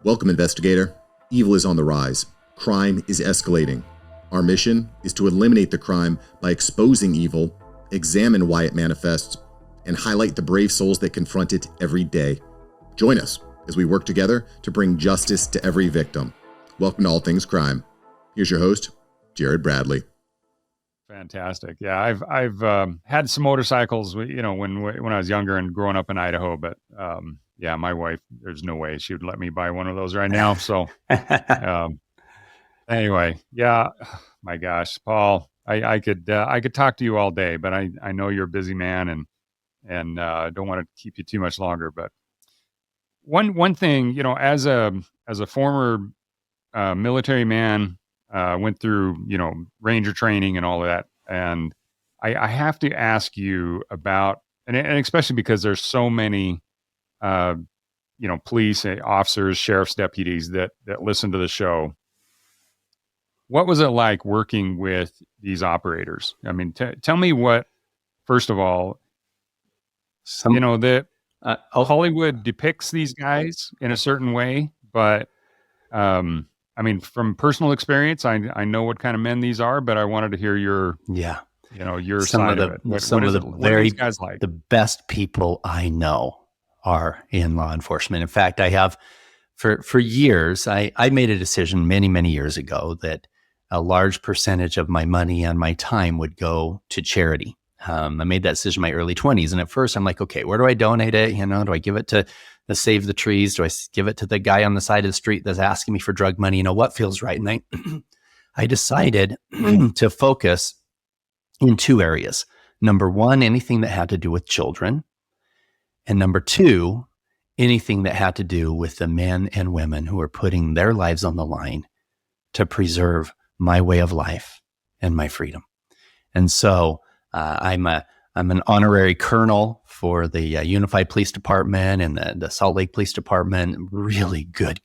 Welcome, investigator. Evil is on the rise. Crime is escalating. Our mission is to eliminate the crime by exposing evil, examine why it manifests, and highlight the brave souls that confront it every day. Join us as we work together to bring justice to every victim. Welcome to All Things Crime. Here's your host, Jared Bradley. Fantastic. Yeah, I've had some motorcycles, when I was younger and growing up in Idaho, but yeah, my wife, there's no way she would let me buy one of those right now. So anyway, yeah, my gosh, Paul, I could talk to you all day, but I know you're a busy man and don't want to keep you too much longer. But one thing, as a former military man, went through, Ranger training and all of that. And I have to ask you about, and especially because there's so many, police officers, sheriff's deputies that listen to the show. What was it like working with these operators? I mean, tell me what, first of all, that Hollywood depicts these guys in a certain way, but, I mean, from personal experience, I know what kind of men these are, but I wanted to hear your side of it. What are these guys like? The best people I know are in law enforcement. In fact, I have for years, I made a decision many, many years ago that a large percentage of my money and my time would go to charity. I made that decision in my early 20s. And at first I'm like, okay, where do I donate it? Do I give it to the Save the Trees? Do I give it to the guy on the side of the street that's asking me for drug money? What feels right? And I decided to focus in two areas. Number one, anything that had to do with children. And number two, anything that had to do with the men and women who are putting their lives on the line to preserve my way of life and my freedom. And so I'm an honorary colonel for the Unified Police Department and the Salt Lake Police Department. Really good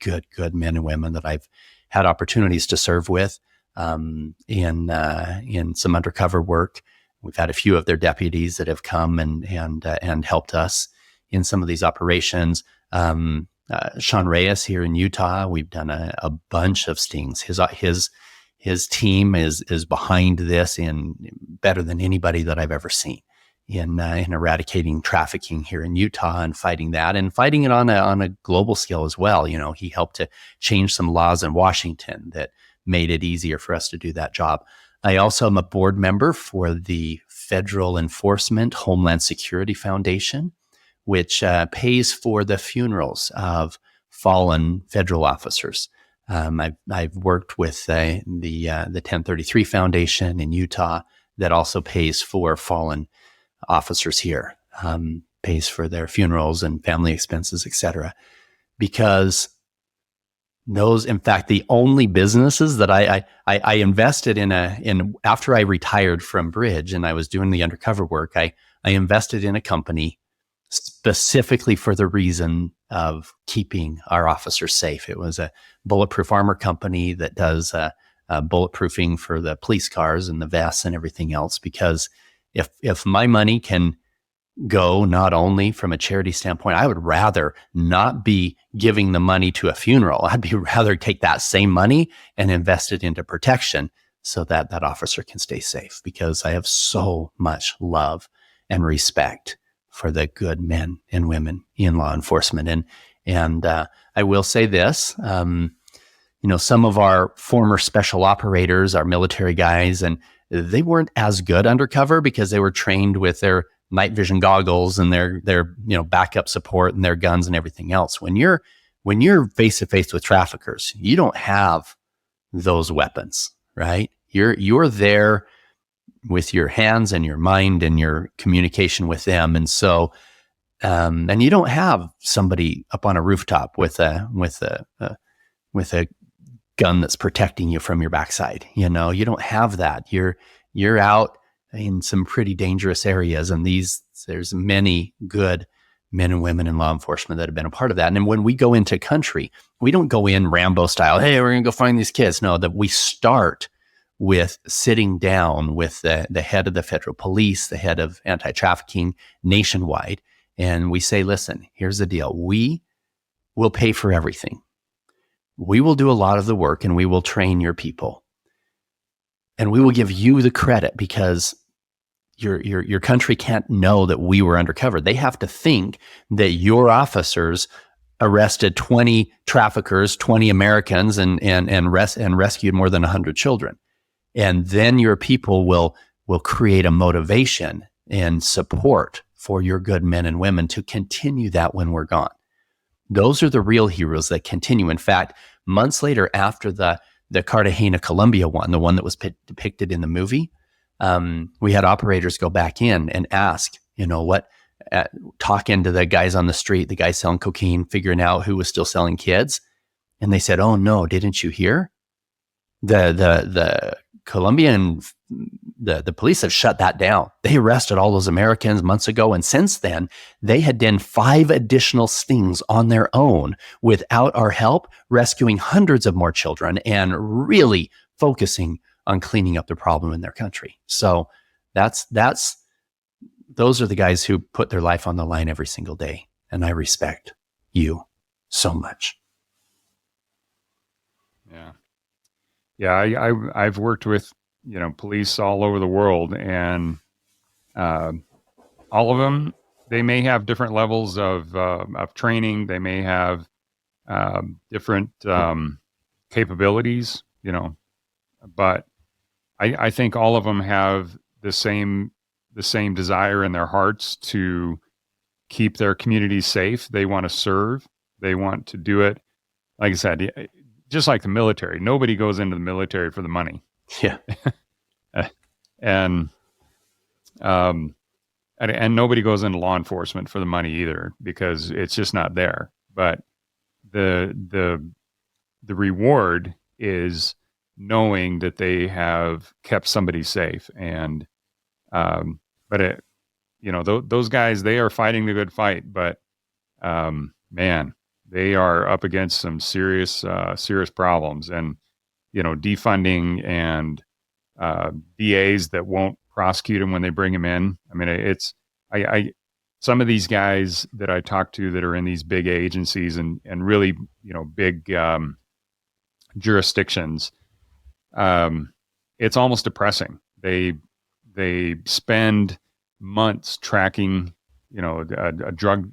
men and women that I've had opportunities to serve with in some undercover work. We've had a few of their deputies that have come and helped us in some of these operations. Sean Reyes here in Utah, we've done a bunch of stings. His team is behind this in better than anybody that I've ever seen in eradicating trafficking here in Utah and fighting that and fighting it on a global scale as well. He helped to change some laws in Washington that made it easier for us to do that job. I also am a board member for the Federal Enforcement Homeland Security Foundation, which pays for the funerals of fallen federal officers. I've worked with the 1033 Foundation in Utah that also pays for fallen officers here, pays for their funerals and family expenses, etc. Because those, in fact, the only businesses that I invested in after I retired from Bridge and I was doing the undercover work, I invested in a company specifically for the reason of keeping our officers safe. It was a bulletproof armor company that does bulletproofing for the police cars and the vests and everything else. Because if my money can go not only from a charity standpoint, I would rather not be giving the money to a funeral. I'd be rather take that same money and invest it into protection so that that officer can stay safe, because I have so much love and respect for the good men and women in law enforcement. And I will say this, some of our former special operators, our military guys, and they weren't as good undercover because they were trained with their night vision goggles and their backup support and their guns and everything else. When you're face to face with traffickers, you don't have those weapons, right? You're there with your hands and your mind and your communication with them. And so, and you don't have somebody up on a rooftop with a gun that's protecting you from your backside. You don't have that. You're out in some pretty dangerous areas. And there's many good men and women in law enforcement that have been a part of that. And when we go into country, we don't go in Rambo style. Hey, we're going to go find these kids. No, that we start with sitting down with the head of the federal police, the head of anti-trafficking nationwide. And we say, listen, here's the deal. We will pay for everything. we will do a lot of the work and we will train your people. And we will give you the credit because your country can't know that we were undercover. They have to think that your officers arrested 20 traffickers, 20 Americans, and rescued more than 100 children. And then your people will create a motivation and support for your good men and women to continue that when we're gone. Those are the real heroes that continue. In fact, months later, after the Cartagena, Colombia one, the one that was depicted in the movie, we had operators go back in and ask, talking to the guys on the street, the guys selling cocaine, figuring out who was still selling kids. And they said, "Oh no, didn't you hear? The Colombian, the police have shut that down. They arrested all those Americans months ago. And since then, they had done 5 additional stings on their own without our help, rescuing hundreds of more children and really focusing on cleaning up the problem in their country." So those are the guys who put their life on the line every single day. And I respect you so much. Yeah. Yeah. I've worked with, police all over the world, and all of them, they may have different levels of training. They may have different capabilities, but I think all of them have the same desire in their hearts to keep their communities safe. They want to serve. They want to do it. Like I said, just like the military, nobody goes into the military for the money. Yeah. and nobody goes into law enforcement for the money either, because it's just not there. But the reward is knowing that they have kept somebody safe. And but those guys, they are fighting the good fight, but man, they are up against some serious problems, and defunding and DAs that won't prosecute them when they bring them in. I mean, some of these guys that I talk to that are in these big agencies and really big jurisdictions, it's almost depressing. They spend months tracking a drug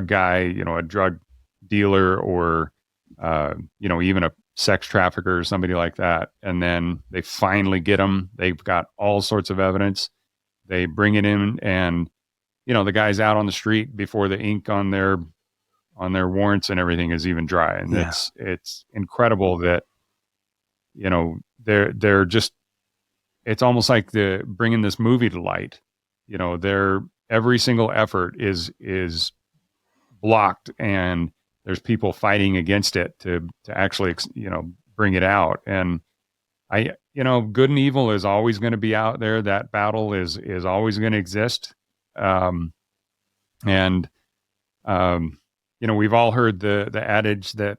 guy, a drug dealer, or even a sex trafficker or somebody like that, and then they finally get them. They've got all sorts of evidence. They bring it in, and the guy's out on the street before the ink on their warrants and everything is even dry. And Yeah. it's incredible that they're just, it's almost like the bringing this movie to light. Their every single effort is blocked, and there's people fighting against it to actually, bring it out. And good and evil is always going to be out there. That battle is always going to exist. We've all heard the adage that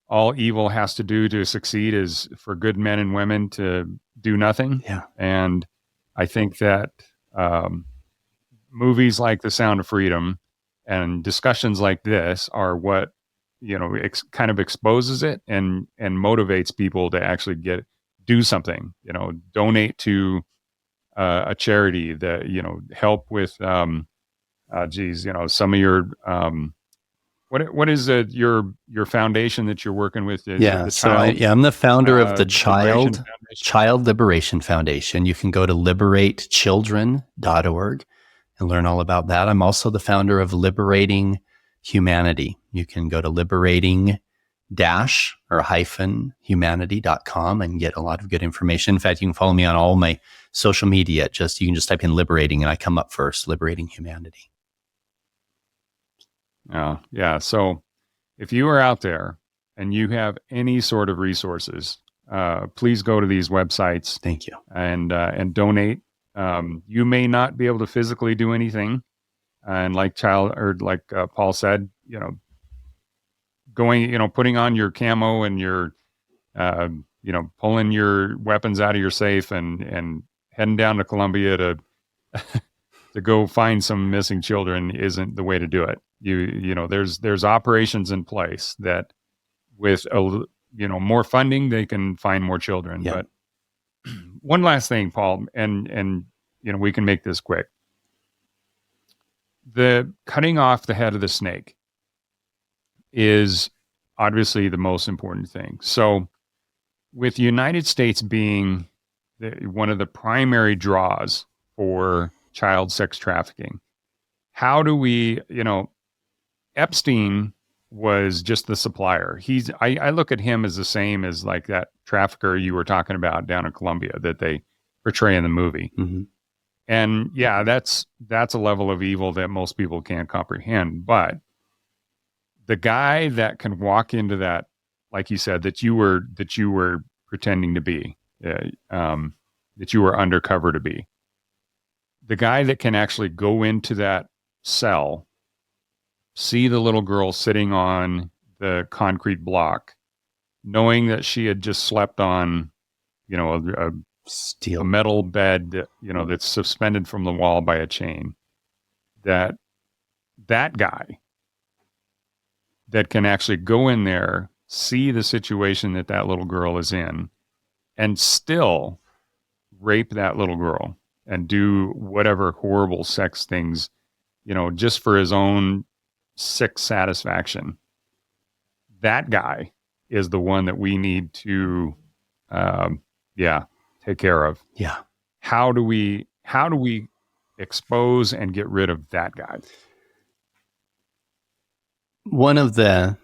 all evil has to do to succeed is for good men and women to do nothing. Yeah. And I think that movies like The Sound of Freedom and discussions like this are what kind of exposes it and motivates people to actually do something. Donate to a charity that help with some of your what is your foundation that you're working with? I'm the founder of the Liberation Child Liberation Foundation. You can go to liberatechildren.org and learn all about that. I'm also the founder of Liberating Humanity. You can go to liberating-humanity.com and get a lot of good information. In fact, you can follow me on all my social media. You can just type in liberating and I come up first, Liberating Humanity. Yeah. So if you are out there and you have any sort of resources, please go to these websites. Thank you. And donate. You may not be able to physically do anything. And like Paul said, putting on your camo and your, pulling your weapons out of your safe and heading down to Colombia to go find some missing children isn't the way to do it. There's operations in place that with more funding, they can find more children. Yeah. But one last thing, Paul, and we can make this quick. The cutting off the head of the snake is obviously the most important thing. So with the United States being one of the primary draws for child sex trafficking, how do we, Epstein was just the supplier. I look at him as the same as like that trafficker you were talking about down in Colombia that they portray in the movie. Mm-hmm. And yeah, that's a level of evil that most people can't comprehend. But the guy that can walk into that, like you said, that you were pretending to be, that you were undercover to be, the guy that can actually go into that cell, see the little girl sitting on the concrete block, knowing that she had just slept on, a Steel. a metal bed that, that's suspended from the wall by a chain, that guy that can actually go in there, see the situation that little girl is in, and still rape that little girl and do whatever horrible sex things, just for his own sick satisfaction. That guy is the one that we need to, take care of. Yeah. How do we expose and get rid of that guy? One of the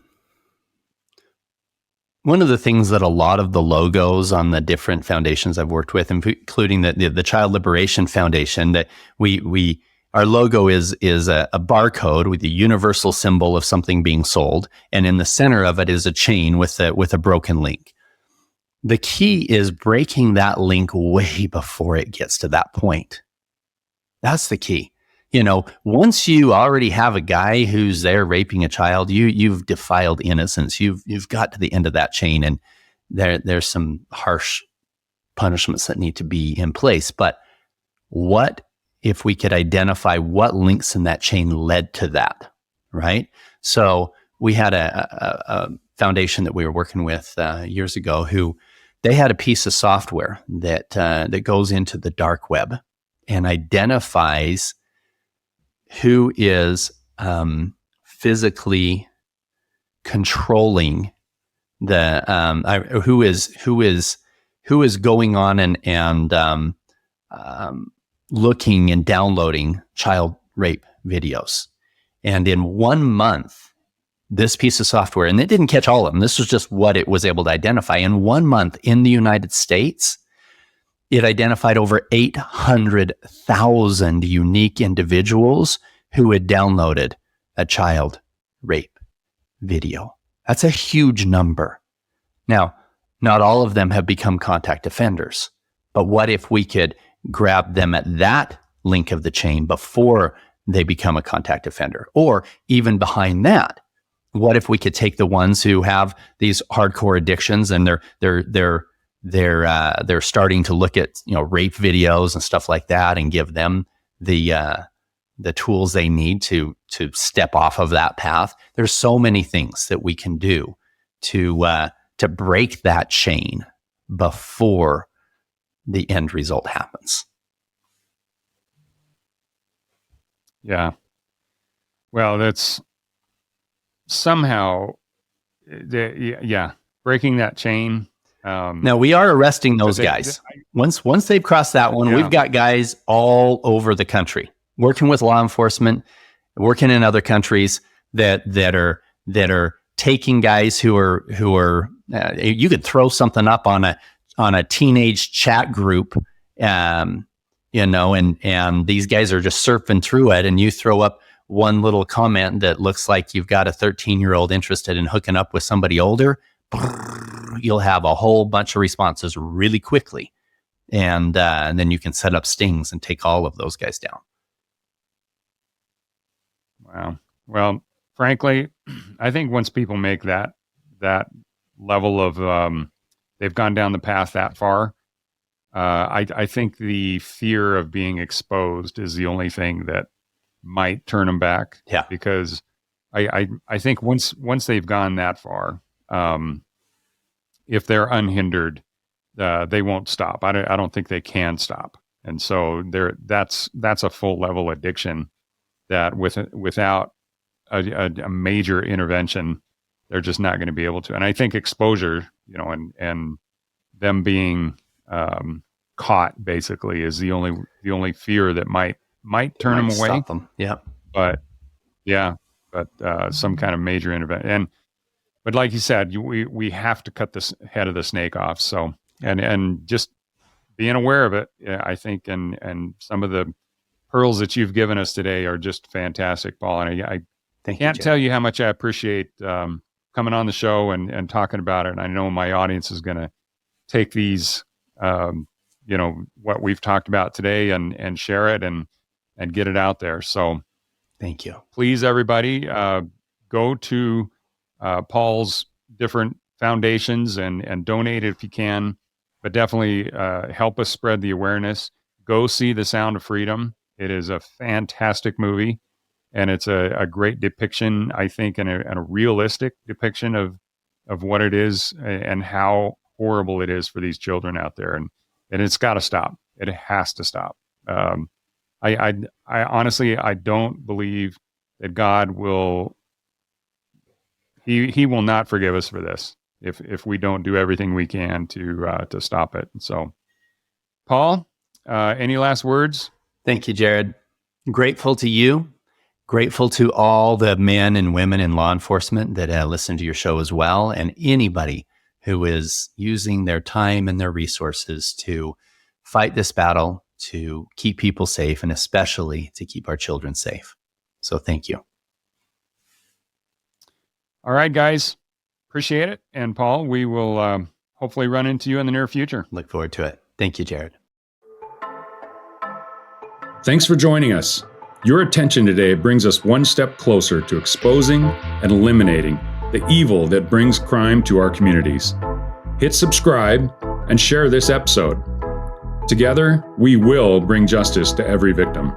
things that a lot of the logos on the different foundations I've worked with, including the Child Liberation Foundation, that our logo is a barcode with the universal symbol of something being sold, and in the center of it is a chain with a broken link. The key is breaking that link way before it gets to that point. That's the key. Once you already have a guy who's there raping a child, you've defiled innocence. You've got to the end of that chain, and there's some harsh punishments that need to be in place. But what if we could identify what links in that chain led to that, right? So we had a foundation that we were working with years ago who they had a piece of software that goes into the dark web and identifies who is physically controlling who is going on and looking and downloading child rape videos. And in 1 month, this piece of software, and it didn't catch all of them, this was just what it was able to identify. In 1 month in the United States, it identified over 800,000 unique individuals who had downloaded a child rape video. That's a huge number. Now, not all of them have become contact offenders, but what if we could grab them at that link of the chain before they become a contact offender? Or even behind that, what if we could take the ones who have these hardcore addictions and they're starting to look at rape videos and stuff like that, and give them the tools they need to step off of that path. There's so many things that we can do to break that chain before the end result happens. Yeah. Well, that's somehow, breaking that chain. Now we are arresting those guys. Once they've crossed that one, we've got guys all over the country working with law enforcement, working in other countries that are taking guys who are you could throw something up on a teenage chat group, and these guys are just surfing through it, and you throw up one little comment that looks like you've got a 13-year-old interested in hooking up with somebody older, you'll have a whole bunch of responses really quickly. And then you can set up stings and take all of those guys down. Wow. Well, frankly, I think once people make that level of, they've gone down the path that far, I think the fear of being exposed is the only thing that might turn them back. Yeah. Because I think once they've gone that far, if they're unhindered, they won't stop. I don't think they can stop. And so that's a full level addiction that without a major intervention, they're just not going to be able to. And I think exposure, and them being caught basically is the only fear that might turn them away. Stop them. Yeah. But some kind of major intervention. But like you said, we have to cut the head of the snake off. So and just being aware of it, I think, and some of the pearls that you've given us today are just fantastic, Paul. And I can't tell you how much I appreciate coming on the show and talking about it. And I know my audience is going to take these, what we've talked about today and share it and get it out there. So thank you. Please, everybody, go to Paul's different foundations and donate if you can, but definitely help us spread the awareness. Go see The Sound of Freedom. It is a fantastic movie, and it's a great depiction, I think, and a realistic depiction of what it is and how horrible it is for these children out there. And it's got to stop. It has to stop. I honestly, I don't believe that God will, he will not forgive us for this if we don't do everything we can to stop it. So, Paul, any last words? Thank you, Jared. Grateful to you. Grateful to all the men and women in law enforcement that listen to your show as well, and anybody who is using their time and their resources to fight this battle, to keep people safe, and especially to keep our children safe. So thank you. All right, guys. Appreciate it. And Paul, we will hopefully run into you in the near future. Look forward to it. Thank you, Jared. Thanks for joining us. Your attention today brings us one step closer to exposing and eliminating the evil that brings crime to our communities. Hit subscribe and share this episode. Together, we will bring justice to every victim.